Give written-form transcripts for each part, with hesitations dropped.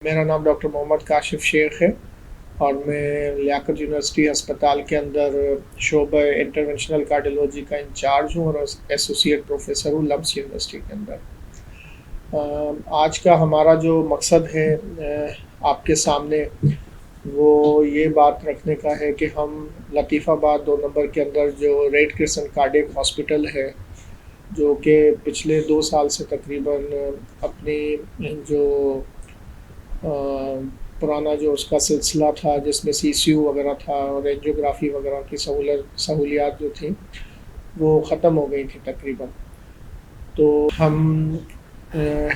میرا نام ڈاکٹر محمد کاشف شیخ ہے اور میں لیاقت یونیورسٹی ہسپتال کے اندر شعبہ انٹرونشنل کارڈیولوجی کا انچارج ہوں اور ایسوسیٹ پروفیسر ہوں لمس یونیورسٹی کے اندر۔ آج کا ہمارا جو مقصد ہے آپ کے سامنے وہ یہ بات رکھنے کا ہے کہ ہم لطیف آباد 2 نمبر کے اندر جو ریڈ کرسنٹ کارڈیک ہاسپٹل ہے، جو کہ پچھلے 2 سال سے تقریباً اپنی جو پرانا جو اس کا سلسلہ تھا جس میں سی سی یو وغیرہ تھا اور اینجیوگرافی وغیرہ کی سہولیات جو تھیں وہ ختم ہو گئی تھی تقریباً۔ تو ہم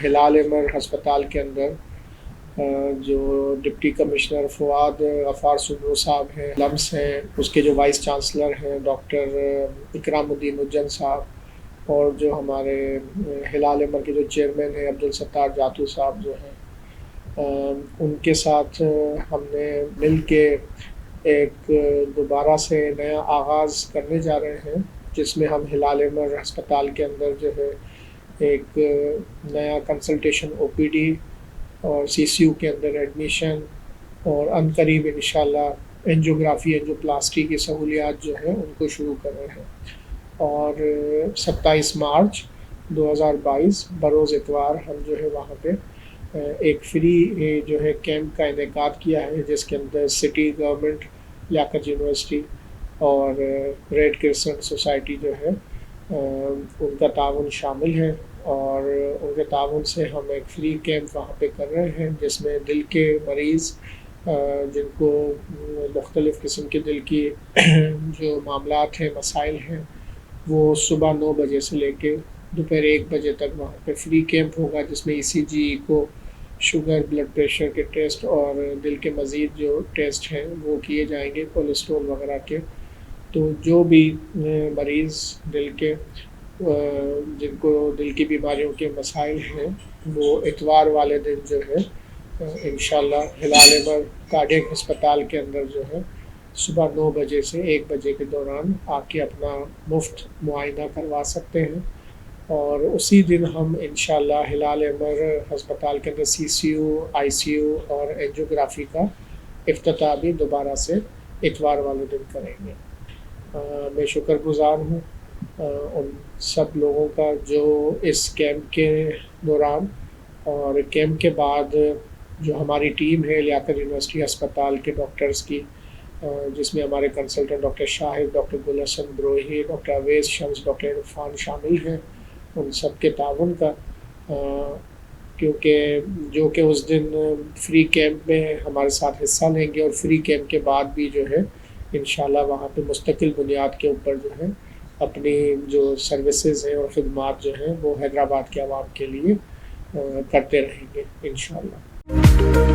ہلال احمر ہسپتال کے اندر جو ڈپٹی کمشنر فواد غفار سنو صاحب ہیں، لمس ہیں، اس کے جو وائس چانسلر ہیں ڈاکٹر اکرام الدین اجن صاحب، اور جو ہمارے ہلال احمر کے جو چیئرمین ہیں عبدالستار جاتو صاحب جو ہیں، ان کے ساتھ ہم نے مل کے ایک دوبارہ سے نیا آغاز کرنے جا رہے ہیں، جس میں ہم ہلال احمر ہسپتال کے اندر جو ہے ایک نیا کنسلٹیشن او پی ڈی اور سی سی یو کے اندر ایڈمیشن اور ان قریب انشاءاللہ اینجیوگرافی اینجیوپلاسٹی کی سہولیات جو ہیں ان کو شروع کر رہے ہیں۔ اور 27 مارچ 2022 بروز اتوار ہم جو ہے وہاں پہ ایک فری جو ہے کیمپ کا انعقاد کیا ہے، جس کے اندر سٹی گورنمنٹ، لیاقت یونیورسٹی اور ریڈ کرسنٹ سوسائٹی جو ہے ان کا تعاون شامل ہے، اور ان کے تعاون سے ہم ایک فری کیمپ وہاں پہ کر رہے ہیں، جس میں دل کے مریض جن کو مختلف قسم کے دل کی جو معاملات ہیں، مسائل ہیں، وہ صبح 9 بجے سے لے کے دوپہر 1 بجے تک وہاں پہ فری کیمپ ہوگا، جس میں ای سی جی، ایکو، شوگر، بلڈ پریشر کے ٹیسٹ اور دل کے مزید جو ٹیسٹ ہیں وہ کیے جائیں گے، کولیسٹرول وغیرہ کے۔ تو جو بھی مریض دل کے جن کو دل کی بیماریوں کے مسائل ہیں، وہ اتوار والے دن جو ہے انشاءاللہ ہلال احمر کارڈیک ہسپتال کے اندر جو ہے صبح 9 بجے سے 1 بجے کے دوران آ کے اپنا مفت معائنہ کروا سکتے ہیں۔ اور اسی دن ہم انشاءاللہ ہلال احمر ہسپتال کے اندر سی سی یو، آئی سی یو اور اینجیوگرافی کا افتتاح بھی دوبارہ سے اتوار والے دن کریں گے۔ میں شکر گزار ہوں ان سب لوگوں کا جو اس کیمپ کے دوران اور کیمپ کے بعد جو ہماری ٹیم ہے لیاقت یونیورسٹی ہسپتال کے ڈاکٹرز کی، جس میں ہمارے کنسلٹنٹ ڈاکٹر شاہد، ڈاکٹر گلحسن بروہی، ڈاکٹر اویس شمس، ڈاکٹر عرفان شامل ہیں، ان سب کے تعاون کا، کیونکہ جو کہ اس دن فری کیمپ میں ہمارے ساتھ حصہ لیں گے، اور فری کیمپ کے بعد بھی جو ہے انشاءاللہ وہاں پہ مستقل بنیاد کے اوپر جو ہے اپنی جو سروسز ہیں اور خدمات جو ہیں وہ حیدرآباد کے عوام کے لیے کرتے رہیں گے انشاءاللہ۔